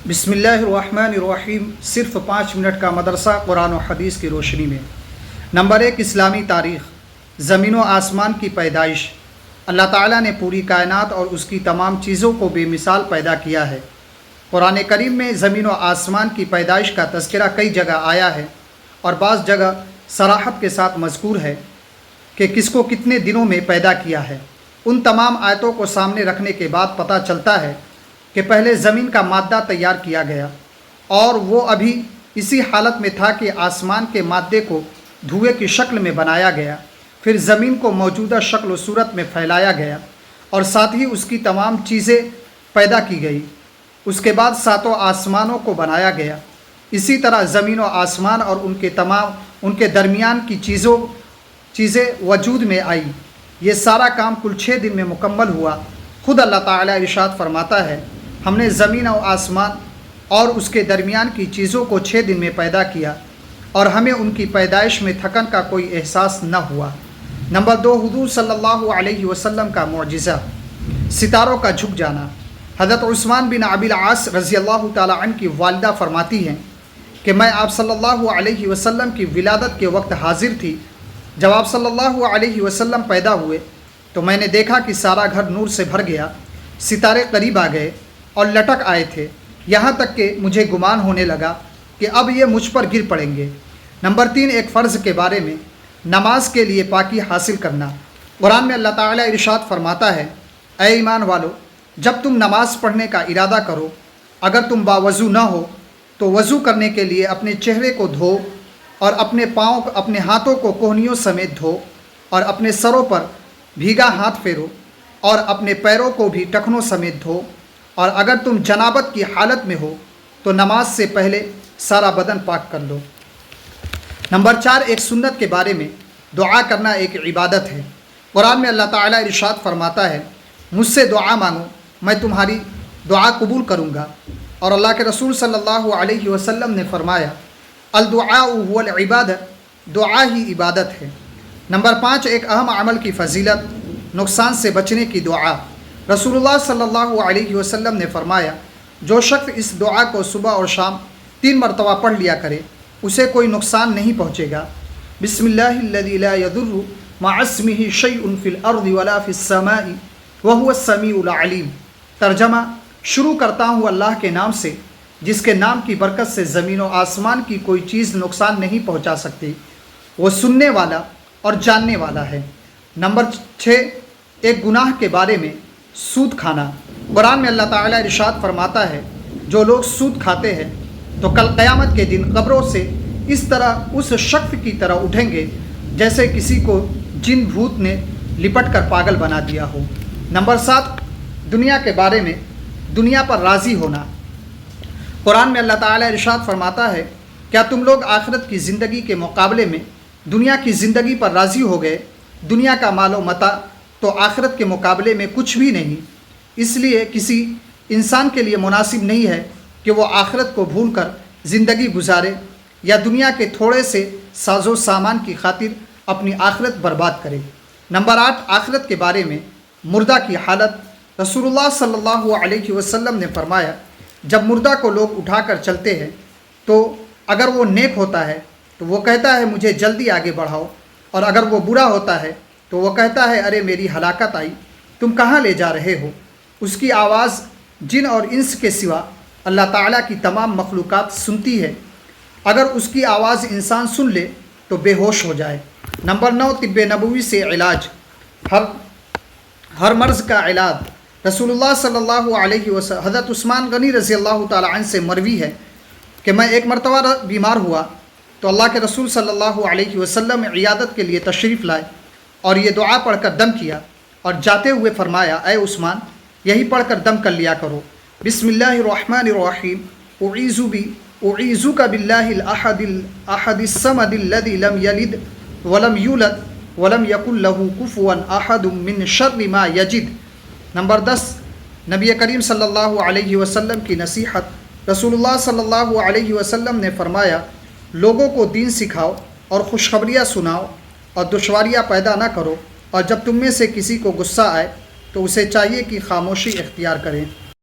بسم اللہ الرحمن الرحیم۔ صرف 5 منٹ کا مدرسہ قرآن و حدیث کی روشنی میں۔ نمبر 1، اسلامی تاریخ۔ زمین و آسمان کی پیدائش۔ اللہ تعالیٰ نے پوری کائنات اور اس کی تمام چیزوں کو بے مثال پیدا کیا ہے۔ قرآن کریم میں زمین و آسمان کی پیدائش کا تذکرہ کئی جگہ آیا ہے اور بعض جگہ صراحت کے ساتھ مذکور ہے کہ کس کو کتنے دنوں میں پیدا کیا ہے۔ ان تمام آیتوں کو سامنے رکھنے کے بعد پتہ چلتا ہے کہ پہلے زمین کا مادہ تیار کیا گیا اور وہ ابھی اسی حالت میں تھا کہ آسمان کے مادے کو دھوئے کی شکل میں بنایا گیا، پھر زمین کو موجودہ شکل و صورت میں پھیلایا گیا اور ساتھ ہی اس کی تمام چیزیں پیدا کی گئی۔ اس کے بعد 7 آسمانوں کو بنایا گیا۔ اسی طرح زمین و آسمان اور ان کے درمیان کی چیزیں وجود میں آئی۔ یہ سارا کام کل 6 دن میں مکمل ہوا۔ خود اللہ تعالیٰ ارشاد فرماتا ہے، ہم نے زمین و آسمان اور اس کے درمیان کی چیزوں کو 6 دن میں پیدا کیا اور ہمیں ان کی پیدائش میں تھکن کا کوئی احساس نہ ہوا۔ نمبر 2، حضور صلی اللہ علیہ وسلم کا معجزہ، ستاروں کا جھک جانا۔ حضرت عثمان بن ابی العاص رضی اللہ تعالیٰ عنہ کی والدہ فرماتی ہیں کہ میں آپ صلی اللہ علیہ وسلم کی ولادت کے وقت حاضر تھی۔ جب آپ صلی اللہ علیہ وسلم پیدا ہوئے تو میں نے دیکھا کہ سارا گھر نور سے بھر گیا، ستارے قریب آ گئے اور لٹک آئے تھے، یہاں تک کہ مجھے گمان ہونے لگا کہ اب یہ مجھ پر گر پڑیں گے۔ نمبر 3، ایک فرض کے بارے میں، نماز کے لیے پاکی حاصل کرنا۔ قرآن میں اللہ تعالیٰ ارشاد فرماتا ہے، اے ایمان والو، جب تم نماز پڑھنے کا ارادہ کرو، اگر تم باوضو نہ ہو تو وضو کرنے کے لیے اپنے چہرے کو دھو اور اپنے ہاتھوں کو کوہنیوں سمیت دھو اور اپنے سروں پر بھیگا ہاتھ پھیرو اور اپنے پیروں کو بھی ٹخنوں سمیت دھو، اور اگر تم جنابت کی حالت میں ہو تو نماز سے پہلے سارا بدن پاک کر لو۔ نمبر 4، ایک سنت کے بارے میں، دعا کرنا ایک عبادت ہے۔ قرآن میں اللہ تعالیٰ ارشاد فرماتا ہے، مجھ سے دعا مانگو میں تمہاری دعا قبول کروں گا، اور اللہ کے رسول صلی اللہ علیہ وسلم نے فرمایا، الدعاء هو العبادہ، دعا ہی عبادت ہے۔ نمبر 5، ایک اہم عمل کی فضیلت، نقصان سے بچنے کی دعا۔ رسول اللہ صلی اللہ علیہ وسلم نے فرمایا، جو شخص اس دعا کو صبح اور شام 3 مرتبہ پڑھ لیا کرے اسے کوئی نقصان نہیں پہنچے گا۔ بسم اللہ الذی لا یضر مع اسمہ شیء فی الارض ولا فی السماء وہو السمیع العلیم۔ ترجمہ، شروع کرتا ہوں اللہ کے نام سے جس کے نام کی برکت سے زمین و آسمان کی کوئی چیز نقصان نہیں پہنچا سکتی، وہ سننے والا اور جاننے والا ہے۔ نمبر 6، ایک گناہ کے بارے میں، سود کھانا۔ قرآن میں اللہ تعالیٰ ارشاد فرماتا ہے، جو لوگ سود کھاتے ہیں تو کل قیامت کے دن قبروں سے اس طرح اس شخص کی طرح اٹھیں گے جیسے کسی کو جن بھوت نے لپٹ کر پاگل بنا دیا ہو۔ نمبر 7، دنیا کے بارے میں، دنیا پر راضی ہونا۔ قرآن میں اللہ تعالیٰ ارشاد فرماتا ہے، کیا تم لوگ آخرت کی زندگی کے مقابلے میں دنیا کی زندگی پر راضی ہو گئے؟ دنیا کا مال و متاع تو آخرت کے مقابلے میں کچھ بھی نہیں، اس لیے کسی انسان کے لیے مناسب نہیں ہے کہ وہ آخرت کو بھول کر زندگی گزارے یا دنیا کے تھوڑے سے ساز و سامان کی خاطر اپنی آخرت برباد کرے۔ نمبر 8، آخرت کے بارے میں، مردہ کی حالت۔ رسول اللہ صلی اللہ علیہ وسلم نے فرمایا، جب مردہ کو لوگ اٹھا کر چلتے ہیں تو اگر وہ نیک ہوتا ہے تو وہ کہتا ہے مجھے جلدی آگے بڑھاؤ، اور اگر وہ برا ہوتا ہے تو وہ کہتا ہے ارے میری ہلاکت آئی، تم کہاں لے جا رہے ہو؟ اس کی آواز جن اور انس کے سوا اللہ تعالیٰ کی تمام مخلوقات سنتی ہے۔ اگر اس کی آواز انسان سن لے تو بے ہوش ہو جائے۔ نمبر 9، طب نبوی سے علاج، ہر مرض کا علاج۔ رسول اللہ صلی اللہ علیہ وسلم، حضرت عثمان غنی رضی اللہ تعالیٰ عنہ سے مروی ہے کہ میں ایک مرتبہ بیمار ہوا تو اللہ کے رسول صلی اللہ علیہ وسلم عیادت کے لیے تشریف لائے اور یہ دعا پڑھ کر دم کیا اور جاتے ہوئے فرمایا، اے عثمان، یہی پڑھ کر دم کر لیا کرو، بسم اللہ الرحمن الرحیم، اعیذک باللہ الاحد الصمد الذی لم یلد ولم یولد ولم یکن لہ کفوا احد من شر ما یجد۔ نمبر 10، نبی کریم صلی اللہ علیہ وسلم کی نصیحت۔ رسول اللہ صلی اللہ علیہ وسلم نے فرمایا، لوگوں کو دین سکھاؤ اور خوشخبریاں سناؤ اور دشواریاں پیدا نہ کرو، اور جب تم میں سے کسی کو غصہ آئے تو اسے چاہیے کہ خاموشی اختیار کریں۔